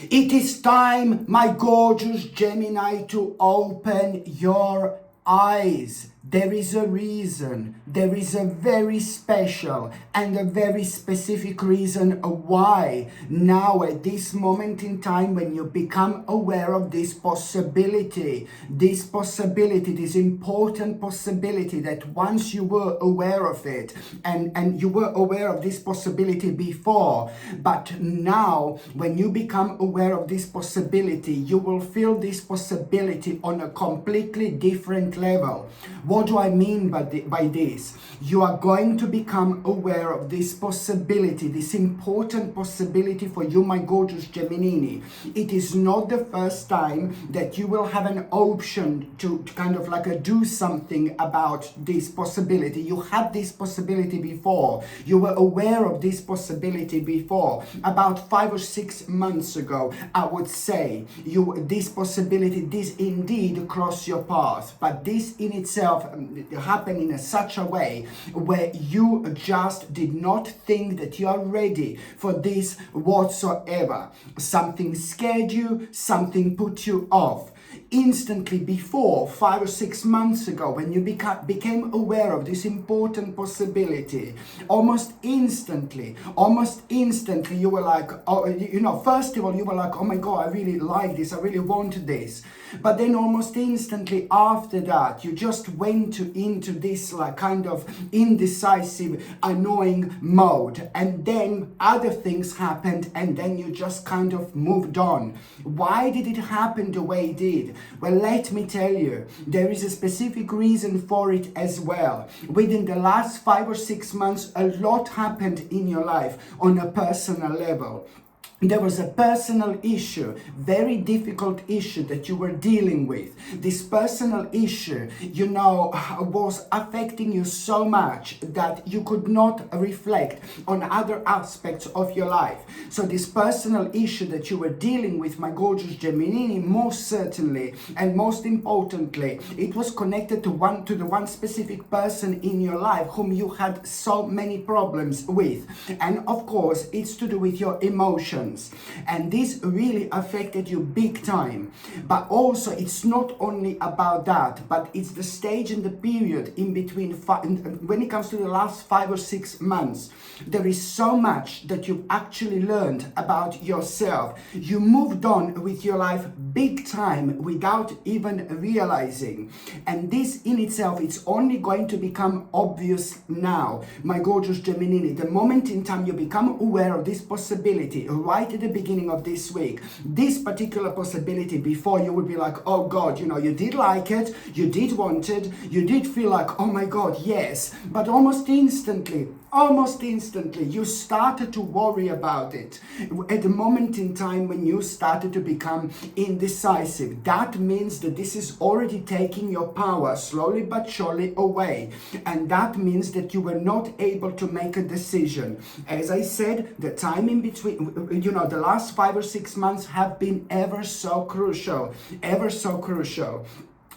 It is time, my gorgeous Gemini, to open your eyes. There is a reason. There is a very special and a very specific reason why now at this moment in time, when you become aware of this possibility, this important possibility, that once you were aware of it and you were aware of this possibility before, but now when you become aware of this possibility, you will feel this possibility on a completely different level. What do I mean by this? You are going to become aware of this possibility, this important possibility for you, my gorgeous Gemini. It is not the first time that you will have an option to kind of like do something about this possibility. You had this possibility before. You were aware of this possibility before. About 5 or 6 months ago, I would say, this possibility, this indeed crossed your path. But this in itself happened in such a way where you just did not think that you are ready for this whatsoever. Something scared you, something put you off. Instantly before, 5 or 6 months ago, when you became aware of this important possibility, almost instantly, you were like, oh, first of all, you were like, oh my God, I really like this, I really want this. But then almost instantly after that, you just went into this like kind of indecisive, annoying mode. And then other things happened and then you just kind of moved on. Why did it happen the way it did? Well, let me tell you, there is a specific reason for it as well. Within the last 5 or 6 months, a lot happened in your life on a personal level. There was a personal issue, very difficult issue that you were dealing with. This personal issue, was affecting you so much that you could not reflect on other aspects of your life. So this personal issue that you were dealing with, my gorgeous Gemini, most certainly and most importantly, it was connected to the one specific person in your life whom you had so many problems with. And of course, it's to do with your emotions. And this really affected you big time. But also, it's not only about that, but it's the stage and the period in between. When it comes to the last 5 or 6 months, there is so much that you've actually learned about yourself. You moved on with your life big time without even realizing. And this in itself, it's only going to become obvious now, my gorgeous Gemini. The moment in time you become aware of this possibility, right at the beginning of this week, this particular possibility, before you would be like, oh God, you did like it, you did want it, you did feel like, oh my God, yes. But almost instantly, you started to worry about it. At the moment in time when you started to become indecisive, that means that this is already taking your power slowly but surely away. And that means that you were not able to make a decision. As I said, the time in between, the last 5 or 6 months have been ever so crucial.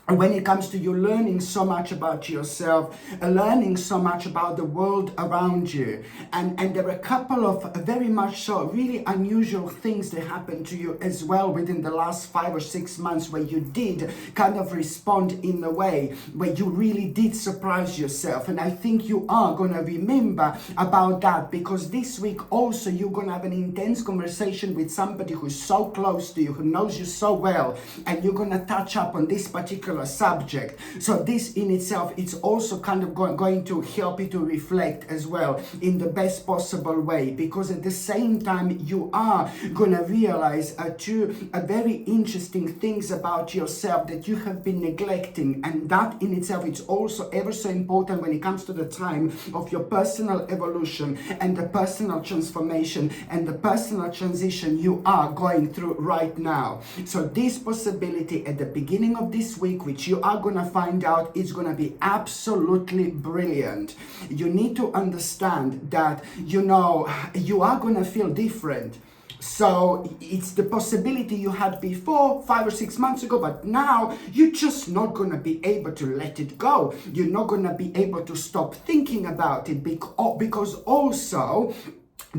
When it comes to you learning so much about yourself, learning so much about the world around you. And there are a couple of very much so really unusual things that happened to you as well within the last 5 or 6 months, where you did kind of respond in a way where you really did surprise yourself. And I think you are going to remember about that, because this week also you're going to have an intense conversation with somebody who's so close to you, who knows you so well, and you're going to touch up on this particular subject. So this in itself, it's also kind of going to help you to reflect as well in the best possible way, because at the same time you are going to realize two very interesting things about yourself that you have been neglecting. And that in itself, it's also ever so important when it comes to the time of your personal evolution and the personal transformation and the personal transition you are going through right now. So this possibility at the beginning of this week, which you are going to find out, is going to be absolutely brilliant. You need to understand that, you are going to feel different. So it's the possibility you had before 5 or 6 months ago, but now you're just not going to be able to let it go. You're not going to be able to stop thinking about it, because also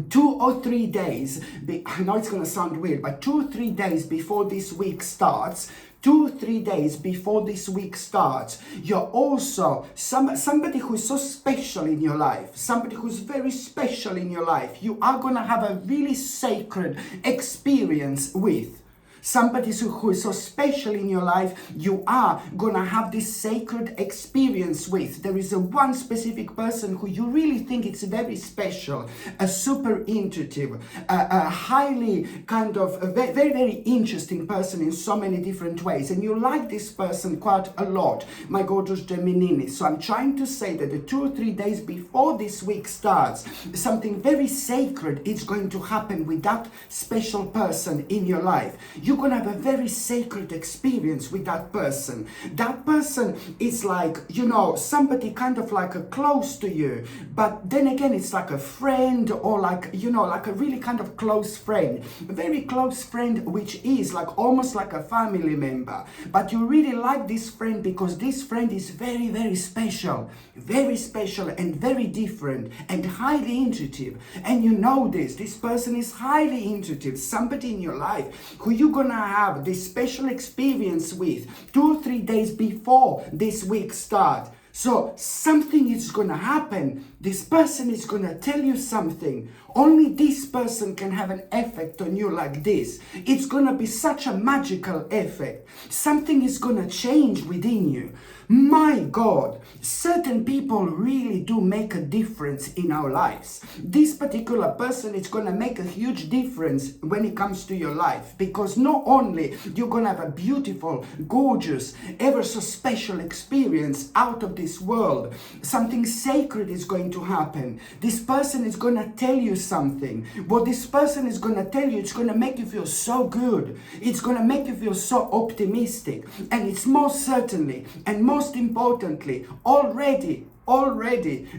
2 or 3 days, I know it's going to sound weird, but 2 or 3 days before this week starts, 2 or 3 days before this week starts, you're also somebody who's so special in your life, somebody who's very special in your life, you are going to have a really sacred experience with. Somebody who is so special in your life, you are gonna have this sacred experience with. There is a one specific person who you really think it's very special, a super intuitive, a highly kind of a very, very interesting person in so many different ways. And you like this person quite a lot, my gorgeous Gemini. So I'm trying to say that the 2 or 3 days before this week starts, something very sacred is going to happen with that special person in your life. You're going to have a very sacred experience with that person. That person is like, you know, somebody kind of like a close to you, but then again, it's like a friend, or like, you know, like a really kind of close friend, a very close friend, which is like almost like a family member. But you really like this friend because this friend is very, very special and very different and highly intuitive. And you know this person is highly intuitive, somebody in your life who you're gonna have this special experience with 2 or 3 days before this week starts. So something is gonna happen. This person is gonna tell you something. Only this person can have an effect on you like this. It's gonna be such a magical effect. Something is gonna change within you. My God, certain people really do make a difference in our lives. This particular person is going to make a huge difference when it comes to your life, because not only you're going to have a beautiful, gorgeous, ever so special experience out of this world, something sacred is going to happen. This person is going to tell you something. What this person is going to tell you, it's going to make you feel so good. It's going to make you feel so optimistic. And it's most certainly and most importantly already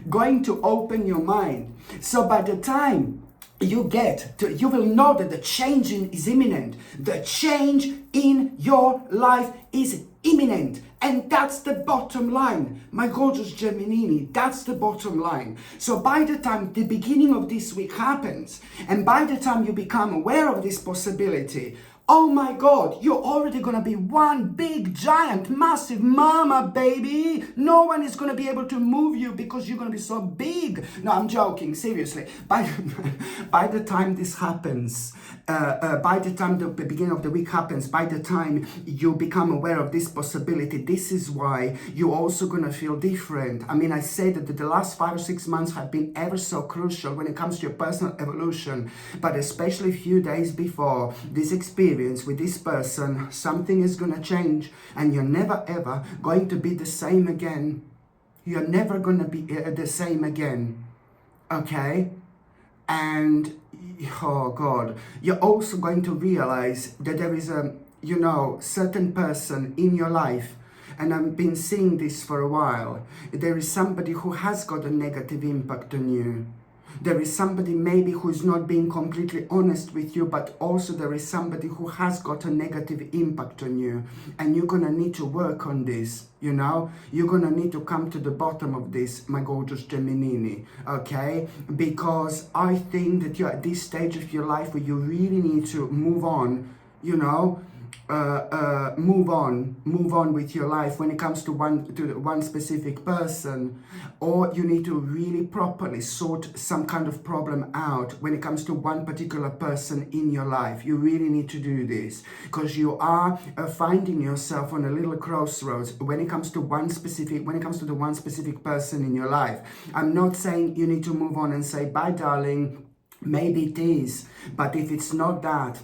going to open your mind. So by the time you will know that the change is imminent. The change in your life is imminent. And that's the bottom line, my gorgeous Gemini. That's the bottom line. So by the time the beginning of this week happens, and by the time you become aware of this possibility, oh my God, you're already gonna be one big, giant, massive mama, baby. No one is gonna be able to move you because you're gonna be so big. No, I'm joking, seriously. By the time this happens, by the time the beginning of the week happens, by the time you become aware of this possibility, this is why you're also gonna feel different. I mean, I say that the last 5 or 6 months have been ever so crucial when it comes to your personal evolution, but especially a few days before this experience with this person, something is going to change, and you're never ever going to be the same again. You're never going to be the same again. Okay? And oh God, you're also going to realize that there is a, you know, certain person in your life, and I've been seeing this for a while. There is somebody who has got a negative impact on you. There is somebody maybe who is not being completely honest with you, but also there is somebody who has got a negative impact on you. And you're going to need to work on this, you know. You're going to need to come to the bottom of this, my gorgeous Gemini, okay? Because I think that you're at this stage of your life where you really need to move on, you know. Move on with your life when it comes to one specific person, or you need to really properly sort some kind of problem out when it comes to one particular person in your life. You really need to do this because you are finding yourself on a little crossroads when it comes to the one specific person in your life. I'm not saying you need to move on and say bye, darling. Maybe it is, but if it's not that,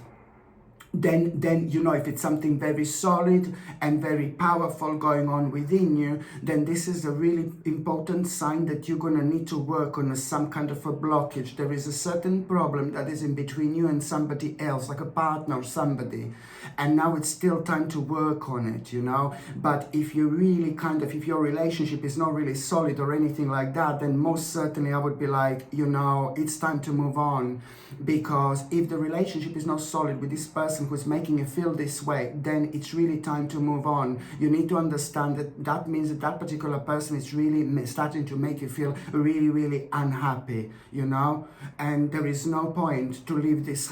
then you know, if it's something very solid and very powerful going on within you, then this is a really important sign that you're going to need to work on some kind of a blockage. There is a certain problem that is in between you and somebody else, like a partner or somebody, and now it's still time to work on it, you know. But if you really if your relationship is not really solid or anything like that, then most certainly I would be like, you know, it's time to move on. Because if the relationship is not solid with this person, person who's making you feel this way, then it's really time to move on. You need to understand that that means that that particular person is really starting to make you feel really, really unhappy, you know, and there is no point to live this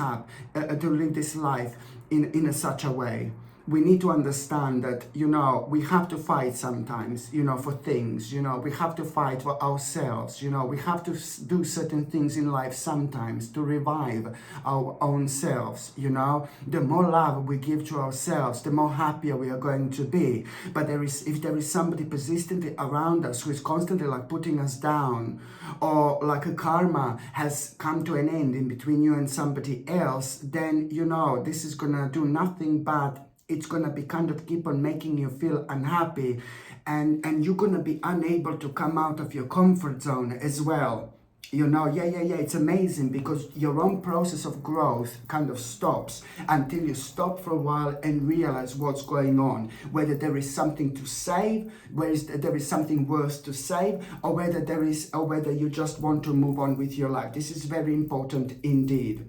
life in such a way. We need to understand that, you know, we have to fight sometimes, you know, for things, you know, we have to fight for ourselves, you know, we have to do certain things in life sometimes to revive our own selves, you know. The more love we give to ourselves, the more happier we are going to be. But if there is somebody persistently around us who is constantly like putting us down, or like a karma has come to an end in between you and somebody else, then, you know, this is gonna do nothing but it's going to be kind of keep on making you feel unhappy, and you're going to be unable to come out of your comfort zone as well. You know, it's amazing because your own process of growth kind of stops until you stop for a while and realize what's going on, whether there is something to save, there is something worse to save, or whether you just want to move on with your life. This is very important indeed.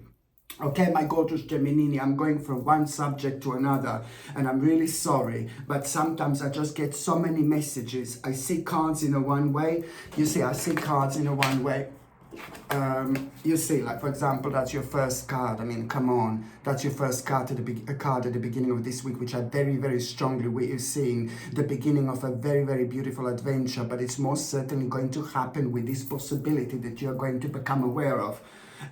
Okay, my gorgeous Gemini, I'm going from one subject to another, and I'm really sorry, but sometimes I just get so many messages. I see cards in a one way. You see, I see cards in a one way. You see, like, for example, that's your first card. I mean, come on, that's your first card at the beginning of this week, which I very, very strongly we are seeing the beginning of a very, very beautiful adventure, but it's most certainly going to happen with this possibility that you're going to become aware of.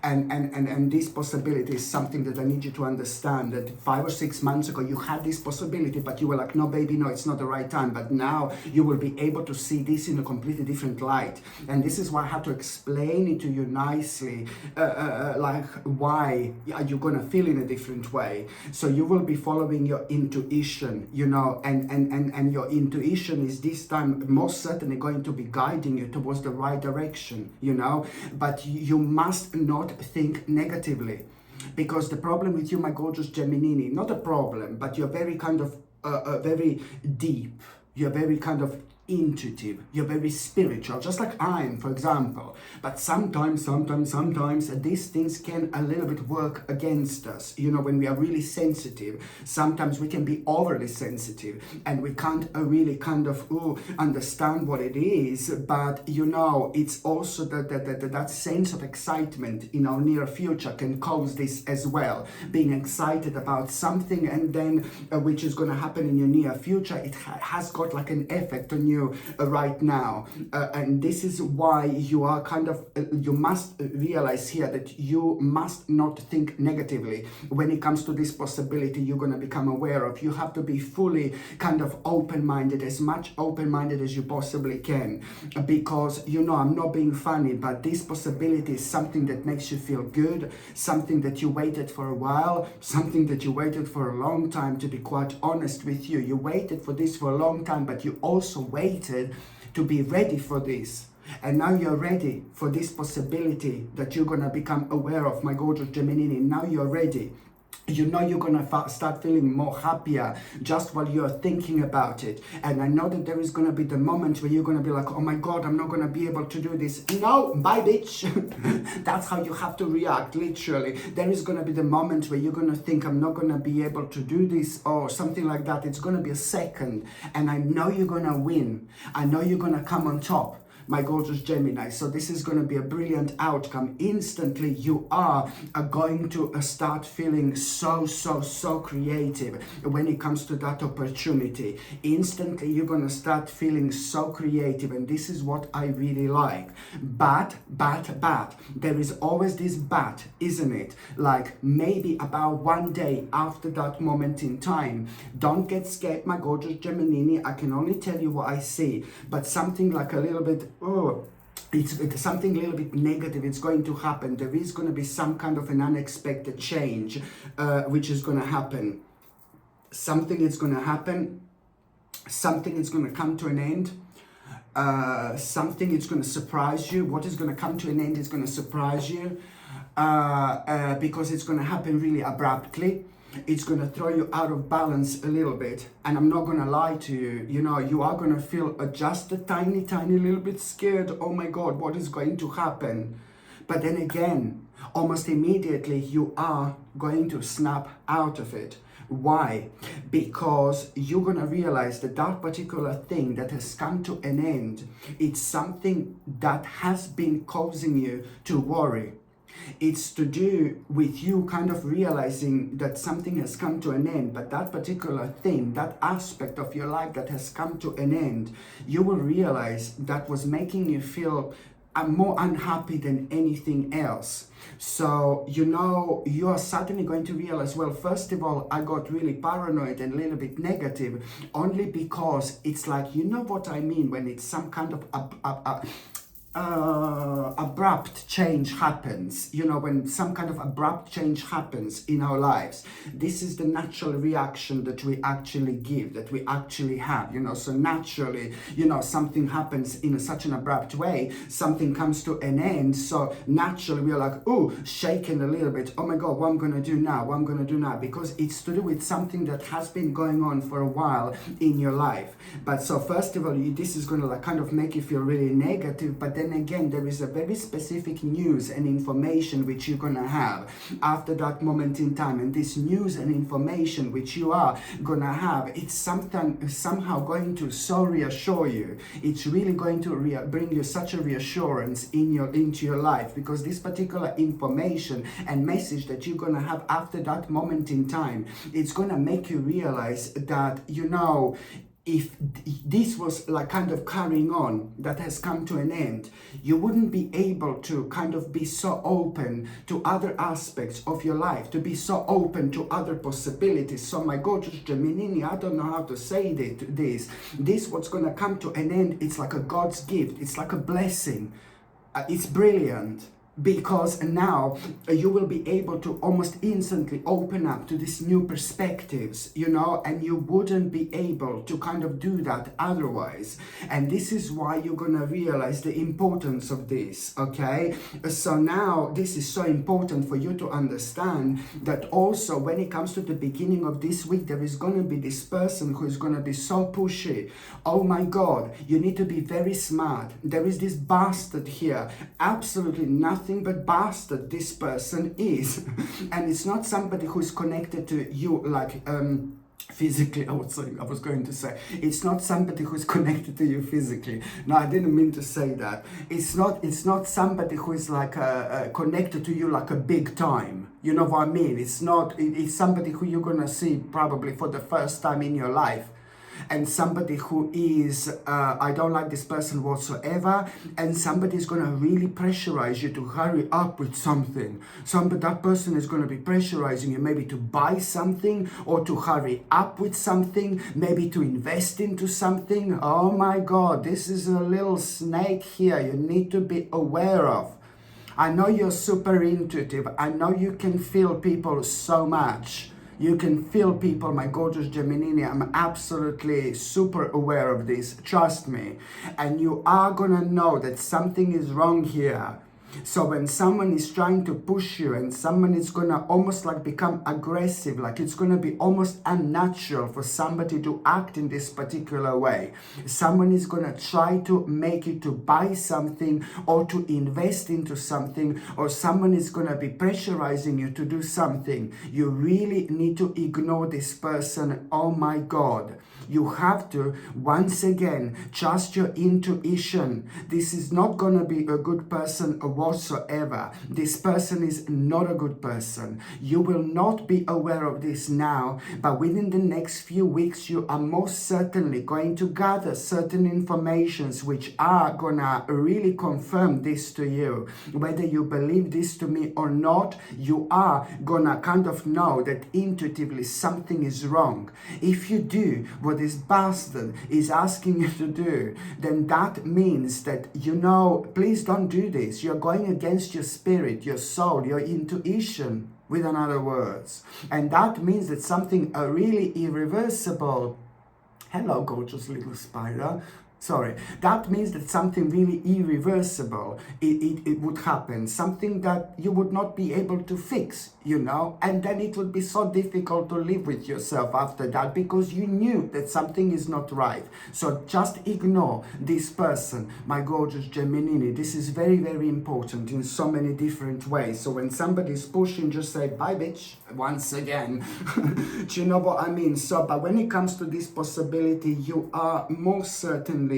And this possibility is something that I need you to understand, that 5 or 6 months ago you had this possibility, but you were like, no baby, no, it's not the right time. But now you will be able to see this in a completely different light. And this is why I have to explain it to you nicely, like why are you gonna feel in a different way. So you will be following your intuition, you know, and your intuition is this time most certainly going to be guiding you towards the right direction, you know. But you must not think negatively, because the problem with you, my gorgeous Gemini, not a problem, but you're very kind of very deep, you're very kind of intuitive, you're very spiritual, just like I am, for example. But sometimes these things can a little bit work against us, you know. When we are really sensitive, sometimes we can be overly sensitive and we can't really kind of understand what it is. But you know, it's also that sense of excitement in our near future can cause this as well. Being excited about something, and then which is going to happen in your near future, it has got like an effect on you right now, and this is why you are kind of you must realize here that you must not think negatively when it comes to this possibility you're going to become aware of. You have to be fully kind of open-minded, as much open-minded as you possibly can, because, you know, I'm not being funny, but this possibility is something that makes you feel good, something that you waited for a while, something that you waited for a long time. To be quite honest with you, you waited for this for a long time, but you also waited to be ready for this. And now you're ready for this possibility that you're going to become aware of, my gorgeous Gemini. Now you're ready. You know you're going to start feeling more happier just while you're thinking about it. And I know that there is going to be the moment where you're going to be like, oh my God, I'm not going to be able to do this. No, bye bitch. That's how you have to react, literally. There is going to be the moment where you're going to think, I'm not going to be able to do this, or something like that. It's going to be a second. And I know you're going to win. I know you're going to come on top, my gorgeous Gemini. So this is going to be a brilliant outcome. Instantly, you are going to start feeling so creative when it comes to that opportunity. Instantly, you're going to start feeling so creative, and this is what I really like. But, there is always this but, isn't it? Like maybe about one day after that moment in time. Don't get scared, my gorgeous Gemini. I can only tell you what I see, but something like a little bit, it's something a little bit negative. It's going to happen. There is going to be some kind of an unexpected change, which is going to happen. Something is going to happen. Something is going to come to an end. Something is going to surprise you. What is going to come to an end is going to surprise you, because it's going to happen really abruptly. It's going to throw you out of balance a little bit. And I'm not going to lie to you, you know, you are going to feel just a tiny little bit scared. Oh my God, what is going to happen? But then again, almost immediately you are going to snap out of it. Why? Because you're going to realize that that particular thing that has come to an end, it's something that has been causing you to worry. It's to do with you kind of realizing that something has come to an end, but that particular thing, that aspect of your life that has come to an end, you will realize that was making you feel more unhappy than anything else. So, you are suddenly going to realize, well, first of all, I got really paranoid and a little bit negative, only because it's like, you know what I mean, when it's some kind of abrupt change happens, when some kind of abrupt change happens in our lives. This is the natural reaction that we actually give, that we actually have, so naturally, something happens in such an abrupt way, something comes to an end, so naturally we are like, oh, shaken a little bit, oh my God, what I'm gonna do now, because it's to do with something that has been going on for a while in your life. But so first of all, this is gonna kind of make you feel really negative, but then again, there is a very specific news and information which you're gonna have after that moment in time, and this news and information which you are gonna have, it's somehow going to so reassure you. It's really going to bring you such a reassurance into your life, because this particular information and message that you're gonna have after that moment in time, it's gonna make you realize that if this was like kind of carrying on, that has come to an end, you wouldn't be able to kind of be so open to other aspects of your life, to be so open to other possibilities. So my gorgeous Gemini, I don't know how to say this what's going to come to an end, it's like a God's gift, it's like a blessing. It's brilliant. Because now you will be able to almost instantly open up to these new perspectives, and you wouldn't be able to kind of do that otherwise. And this is why you're gonna realize the importance of this, okay? So now this is so important for you to understand that also when it comes to the beginning of this week, there is gonna be this person who is gonna be so pushy. Oh my God, you need to be very smart. There is this bastard here, absolutely nothing but bastard this person is. And it's not somebody who's connected to you like physically. I was going to say it's not somebody who's connected to you physically. No, I didn't mean to say that. It's not somebody who is like connected to you like a big time. You know what I mean? It's somebody who you're gonna see probably for the first time in your life. And somebody who is, I don't like this person whatsoever, and somebody is going to really pressurize you to hurry up with something. That person is going to be pressurizing you maybe to buy something, or to hurry up with something, maybe to invest into something. Oh my God, this is a little snake here you need to be aware of. I know you're super intuitive. I know you can feel people so much. You can feel people, my gorgeous Gemini. I'm absolutely super aware of this. Trust me. And you are gonna know that something is wrong here. So when someone is trying to push you, and someone is gonna almost like become aggressive, like it's gonna be almost unnatural for somebody to act in this particular way. Someone is gonna try to make you to buy something or to invest into something, or someone is gonna be pressurizing you to do something. You really need to ignore this person. Oh my God. You have to, once again, trust your intuition. This is not going to be a good person whatsoever. This person is not a good person. You will not be aware of this now, but within the next few weeks, you are most certainly going to gather certain informations which are going to really confirm this to you. Whether you believe this to me or not, you are going to kind of know that intuitively something is wrong. If you do what this bastard is asking you to do, then that means that, please don't do this. You're going against your spirit, your soul, your intuition, with other words. And that means that something really irreversible. Hello, gorgeous little spider. Sorry, that means that something really irreversible, it would happen, something that you would not be able to fix, you know, and then it would be so difficult to live with yourself after that because you knew that something is not right. So just ignore this person, my gorgeous Gemini. This is very, very important in so many different ways. So when somebody's pushing, just say, bye bitch, once again. Do you know what I mean? So, but when it comes to this possibility, you are most certainly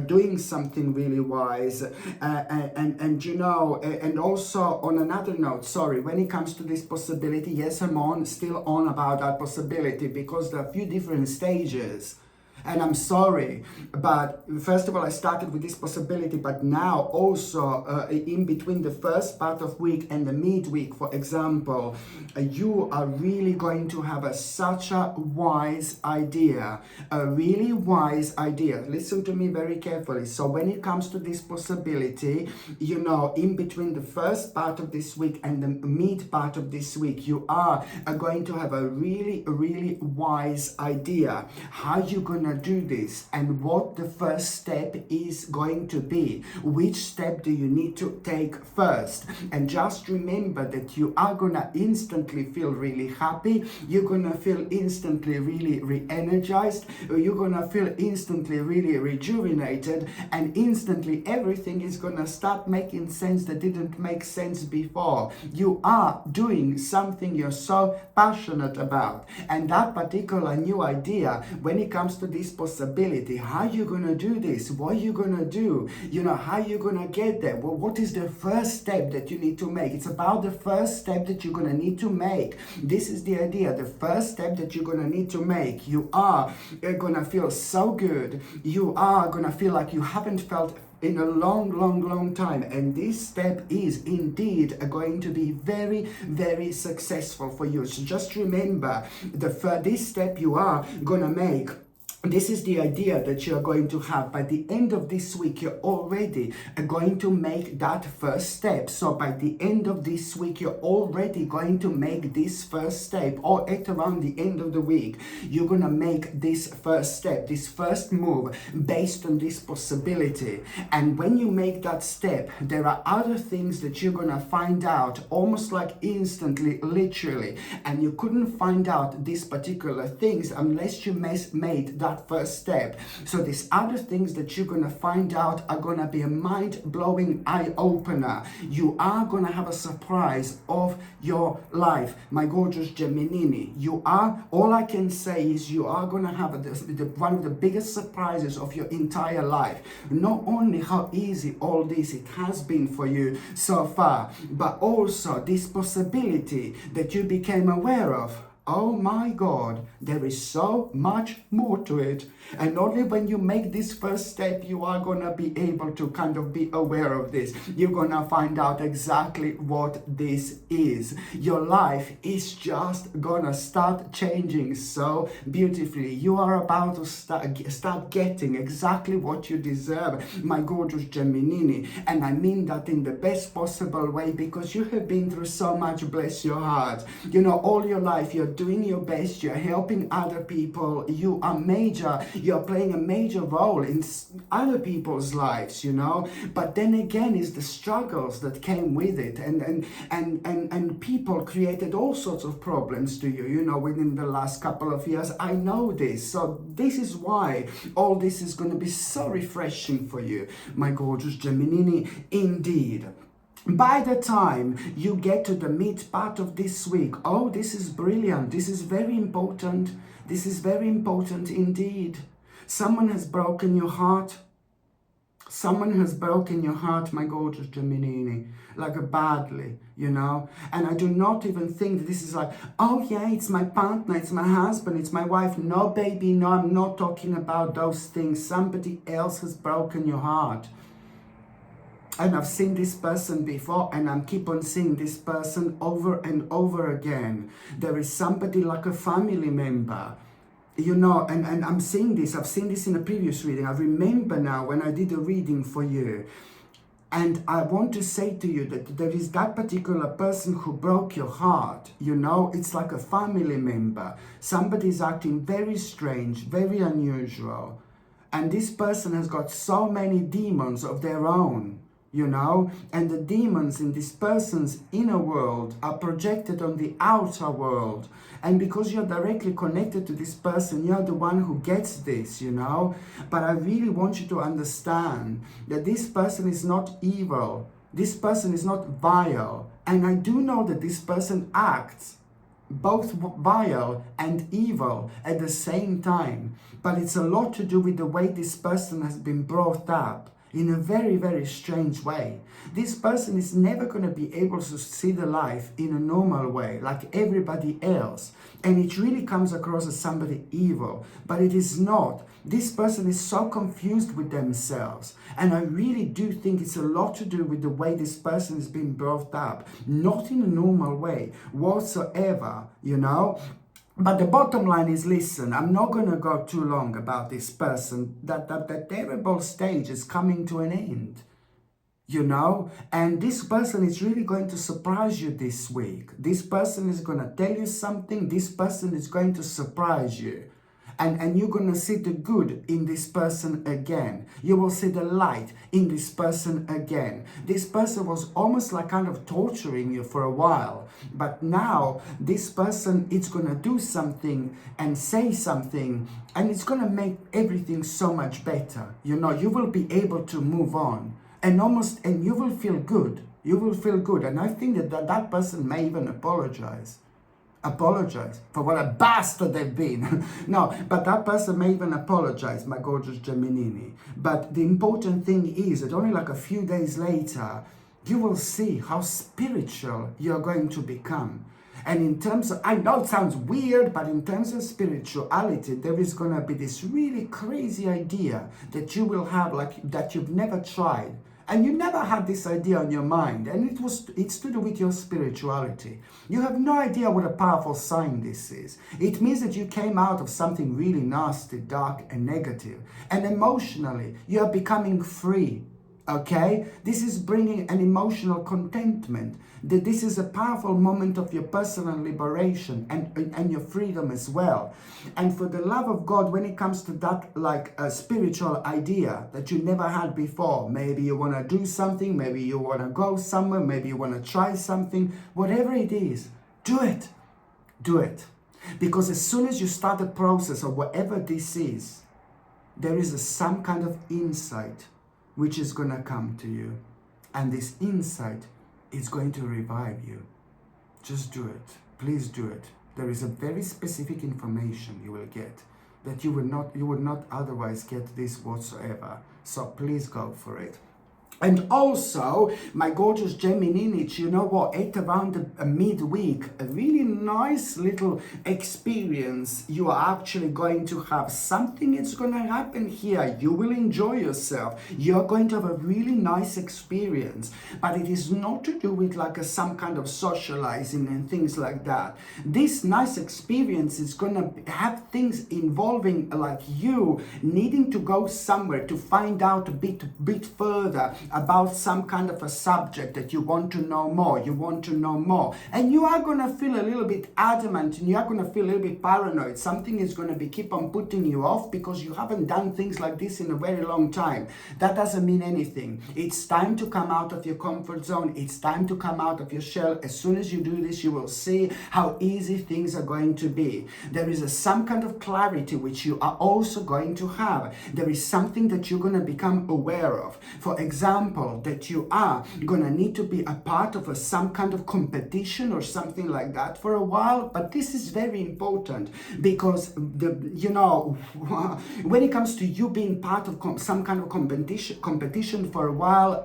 doing something really wise, and you know, and also on another note, sorry, when it comes to this possibility, yes, I'm still on about that possibility because there are a few different stages. And I'm sorry, but first of all, I started with this possibility, but now also in between the first part of week and the midweek, for example, you are really going to have such a wise idea, a really wise idea. Listen to me very carefully. So when it comes to this possibility, you know, in between the first part of this week and the mid part of this week, you are going to have a really, really wise idea how you're gonna do this and what the first step is going to be. Which step do you need to take first? And just remember that you are gonna instantly feel really happy, you're gonna feel instantly really re-energized, you're gonna feel instantly really rejuvenated, and instantly everything is gonna start making sense that didn't make sense before. You are doing something you're so passionate about, and that particular new idea, when it comes to this possibility, how you gonna do this, what you gonna do, you know, how you gonna get there, well, what is the first step that you need to make? It's about the first step that you're gonna need to make. This is the idea, the first step that you're gonna need to make. You are gonna feel so good, you are gonna feel like you haven't felt in a long time, and this step is indeed going to be very, very successful for you. So just remember, this step you are gonna make, this is the idea that you're going to have. By the end of this week, you're already going to make that first step. So by the end of this week, you're already going to make this first step, or at around the end of the week, you're going to make this first step, this first move based on this possibility. And when you make that step, there are other things that you're going to find out almost like instantly, literally. And you couldn't find out these particular things unless you made that first step. So these other things that you're gonna find out are gonna be a mind-blowing eye-opener. You are gonna have a surprise of your life, my gorgeous Gemini. You are, all I can say is you are gonna have one of the biggest surprises of your entire life. Not only how easy all this it has been for you so far, but also this possibility that you became aware of. Oh my God, there is so much more to it. And only when you make this first step, you are gonna be able to kind of be aware of this. You're gonna find out exactly what this is. Your life is just gonna start changing so beautifully. You are about to start getting exactly what you deserve, my gorgeous Gemini. And I mean that in the best possible way, because you have been through so much, bless your heart. You know, all your life you're doing your best, you're helping other people, you're playing a major role in other people's lives, you know. But then again, it's the struggles that came with it, and people created all sorts of problems to you, you know, within the last couple of years. I know this, so this is why all this is going to be so refreshing for you, my gorgeous Gemini, indeed. By the time you get to the mid part of this week, oh, this is brilliant. This is very important. This is very important indeed. Someone has broken your heart. Someone has broken your heart, my gorgeous Gemini, like badly, you know. And I do not even think that this is like, oh yeah, it's my partner, it's my husband, it's my wife. No, baby, no, I'm not talking about those things. Somebody else has broken your heart. And I've seen this person before, and I'm keep on seeing this person over and over again. There is somebody like a family member, you know, and I'm seeing this. I've seen this in a previous reading. I remember now when I did a reading for you. And I want to say to you that there is that particular person who broke your heart, you know. It's like a family member. Somebody's acting very strange, very unusual. And this person has got so many demons of their own, you know, and the demons in this person's inner world are projected on the outer world. And because you're directly connected to this person, you're the one who gets this, you know. But I really want you to understand that this person is not evil. This person is not vile. And I do know that this person acts both vile and evil at the same time. But it's a lot to do with the way this person has been brought up in a very, very strange way. This person is never going to be able to see the life in a normal way like everybody else. And it really comes across as somebody evil, but it is not. This person is so confused with themselves. And I really do think it's a lot to do with the way this person is being brought up. Not in a normal way whatsoever, you know. But the bottom line is, listen, I'm not going to go too long about this person. That terrible stage is coming to an end, you know? And this person is really going to surprise you this week. This person is going to tell you something. This person is going to surprise you. And you're going to see the good in this person again. You will see the light in this person again. This person was almost like kind of torturing you for a while. But now this person is going to do something and say something. And it's going to make everything so much better. You know, you will be able to move on. And you will feel good. You will feel good. And I think that person may even apologize for what a bastard they've been. No, but that person may even apologize, my gorgeous Gemini. But the important thing is that only like a few days later, you will see how spiritual you're going to become. And in terms of, I know it sounds weird, but in terms of spirituality, there is going to be this really crazy idea that you will have, like, that you've never tried. And you never had this idea on your mind, and it's to do with your spirituality. You have no idea what a powerful sign this is. It means that you came out of something really nasty, dark, and negative. And emotionally, you are becoming free. Okay? This is bringing an emotional contentment. That this is a powerful moment of your personal liberation and your freedom as well. And for the love of God, when it comes to that, like a spiritual idea that you never had before, maybe you want to do something, maybe you want to go somewhere, maybe you want to try something, whatever it is, do it. Do it. Because as soon as you start the process of whatever this is, there is some kind of insight which is going to come to you. And this insight is going to revive you. Just do it. Please do it. There is a very specific information you will get that you would not otherwise get this whatsoever. So please go for it. And also, my gorgeous Gemini, you know what, at around midweek, a really nice little experience you are actually going to have. Something is going to happen here. You will enjoy yourself. You're going to have a really nice experience. But it is not to do with like some kind of socializing and things like that. This nice experience is going to have things involving like you needing to go somewhere to find out a bit further about some kind of a subject that you want to know more, and you are going to feel a little bit adamant, and you are going to feel a little bit paranoid. Something is going to keep on putting you off because you haven't done things like this in a very long time. That doesn't mean anything. It's time to come out of your comfort zone. It's time to come out of your shell. As soon as you do this, you will see how easy things are going to be. There is some kind of clarity which you are also going to have. There is something that you're going to become aware of. For example, that you are going to need to be a part of some kind of competition or something like that for a while. But this is very important because, when it comes to you being part of some kind of competition for a while,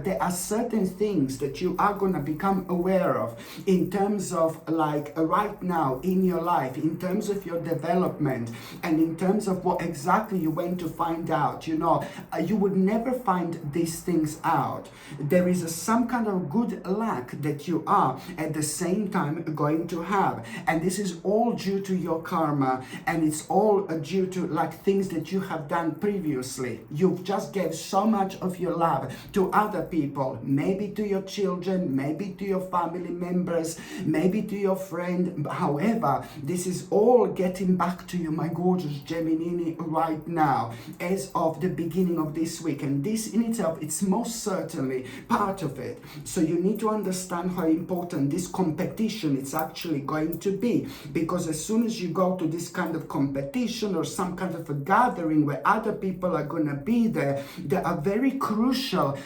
there are certain things that you are going to become aware of in terms of like right now in your life, in terms of your development, and in terms of what exactly you went to find out. You would never find this things out. There is some kind of good luck that you are at the same time going to have, and this is all due to your karma, and it's all due to like things that you have done previously. You've just gave so much of your love to other people, maybe to your children, maybe to your family members, maybe to your friend. However, this is all getting back to you, my gorgeous Gemini, right now, as of the beginning of this week. And this in itself, it's most certainly part of it. So you need to understand how important this competition is actually going to be, because as soon as you go to this kind of competition or some kind of a gathering where other people are going to be there are very crucial,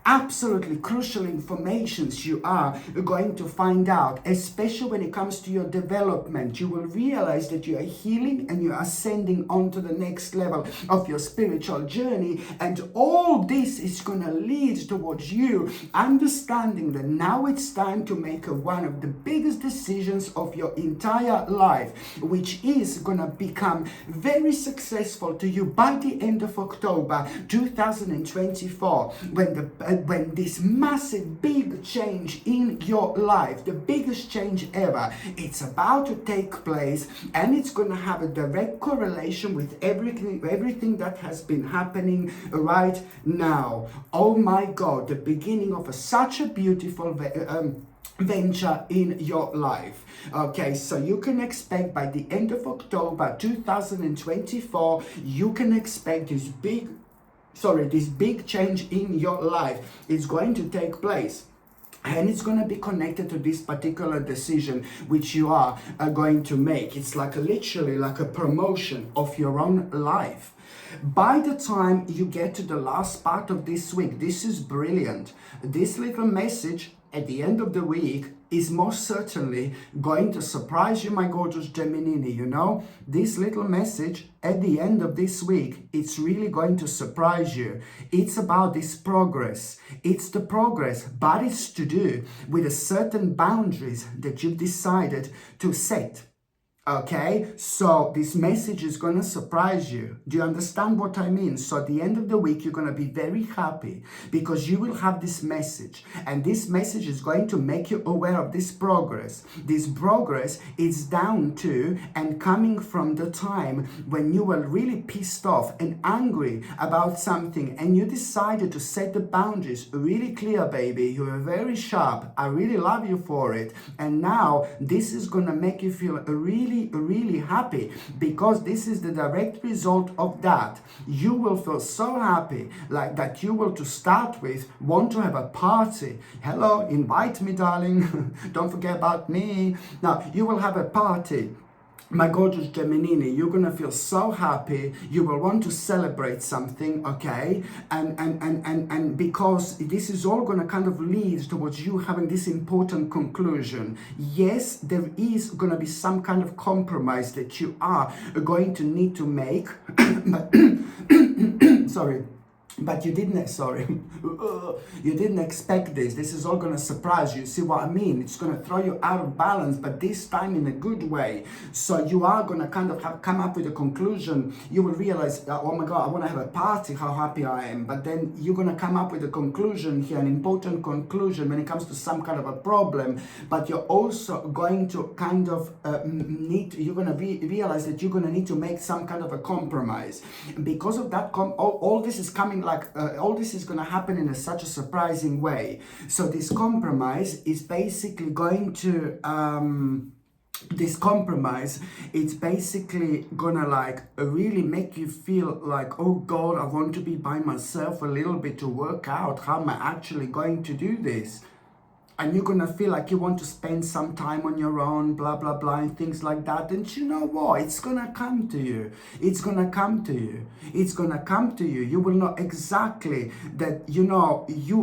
absolutely crucial informations you are going to find out, especially when it comes to your development. You will realize that you are healing and you are ascending onto the next level of your spiritual journey, and all this is going to lead towards you understanding that now it's time to make one of the biggest decisions of your entire life, which is going to become very successful to you by the end of October 2024, when this massive big change in your life, the biggest change ever, it's about to take place, and it's going to have a direct correlation with everything that has been happening right now. Oh my God, the beginning of such a beautiful venture in your life. Okay, so you can expect by the end of October 2024, you can expect this big change in your life is going to take place. And it's going to be connected to this particular decision which you are going to make. It's like literally like a promotion of your own life. By the time you get to the last part of this week, this is brilliant. This little message at the end of the week is most certainly going to surprise you, my gorgeous Gemini. You know, this little message at the end of this week, it's really going to surprise you. It's about this progress. It's the progress, but it's to do with a certain boundaries that you've decided to set. Okay, so this message is going to surprise you. Do you understand what I mean? So at the end of the week, you're going to be very happy because you will have this message, and this message is going to make you aware of this progress. This progress is down to and coming from the time when you were really pissed off and angry about something, and you decided to set the boundaries really clear, baby. You were very sharp. I really love you for it. And now this is going to make you feel really happy, because this is the direct result of that. You will feel so happy, like that you will, to start with, want to have a party. Hello, invite me, darling. Don't forget about me. Now, you will have a party. My gorgeous Gemini, you're going to feel so happy. You will want to celebrate something, okay? And because this is all going to kind of lead towards you having this important conclusion. Yes, there is going to be some kind of compromise that you are going to need to make. But sorry. But you didn't expect this. This is all going to surprise you. See what I mean? It's going to throw you out of balance, but this time in a good way. So you are going to kind of come up with a conclusion. You will realize, oh my God, I want to have a party, how happy I am. But then you're going to come up with a conclusion here, an important conclusion when it comes to some kind of a problem. But you're also going to kind of you're going to realize that you're going to need to make some kind of a compromise. Because of that, all this is coming all this is going to happen in such a surprising way. So this compromise is basically going to it's basically gonna really make you feel like, oh God, I want to be by myself a little bit to work out how am I actually going to do this. And you're going to feel like you want to spend some time on your own, blah, blah, blah, and things like that. And you know what? It's going to come to you. It's going to come to you. It's going to come to you. You will know exactly that, you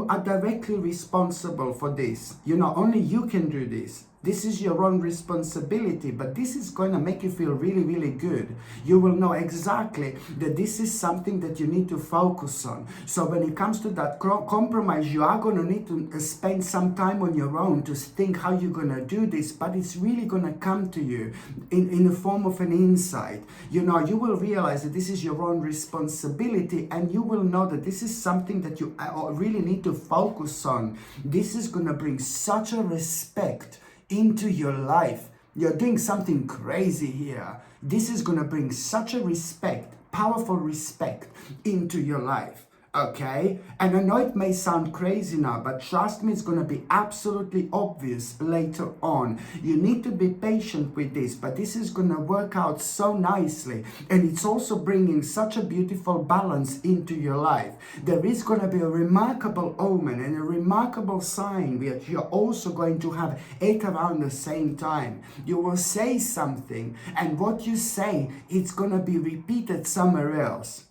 are directly responsible for this. Only you can do this. This is your own responsibility, but this is going to make you feel really, really good. You will know exactly that this is something that you need to focus on. So when it comes to that compromise, you are going to need to spend some time on your own to think how you're going to do this, but it's really going to come to you in the form of an insight. You know, you will realize that this is your own responsibility, and you will know that this is something that you really need to focus on. This is going to bring such a respect into your life. You're doing something crazy here. This is going to bring such a respect, powerful respect into your life. Okay? And I know it may sound crazy now, but trust me, it's going to be absolutely obvious later on. You need to be patient with this, but this is going to work out so nicely. And it's also bringing such a beautiful balance into your life. There is going to be a remarkable omen and a remarkable sign that you're also going to have at around the same time. You will say something, and what you say, it's going to be repeated somewhere else.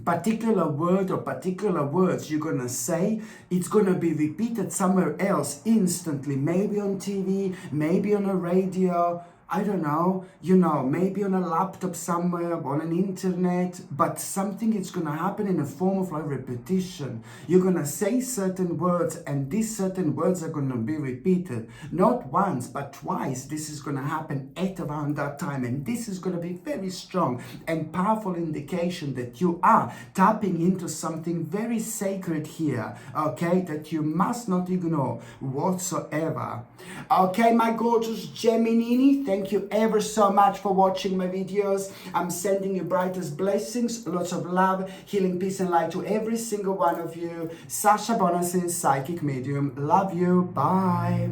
Particular word or particular words you're gonna say, it's gonna be repeated somewhere else instantly, maybe on TV, maybe on a radio, I don't know, you know, maybe on a laptop somewhere, on an internet, but something is going to happen in a form of like repetition. You're going to say certain words, and these certain words are going to be repeated. Not once, but twice. This is going to happen at around that time, and this is going to be very strong and powerful indication that you are tapping into something very sacred here, okay, that you must not ignore whatsoever. Okay, my gorgeous Gemini, thank you ever so much for watching my videos. I'm sending you brightest blessings, lots of love, healing, peace and light to every single one of you. Sasha Bonasin, Psychic Medium. Love you. Bye.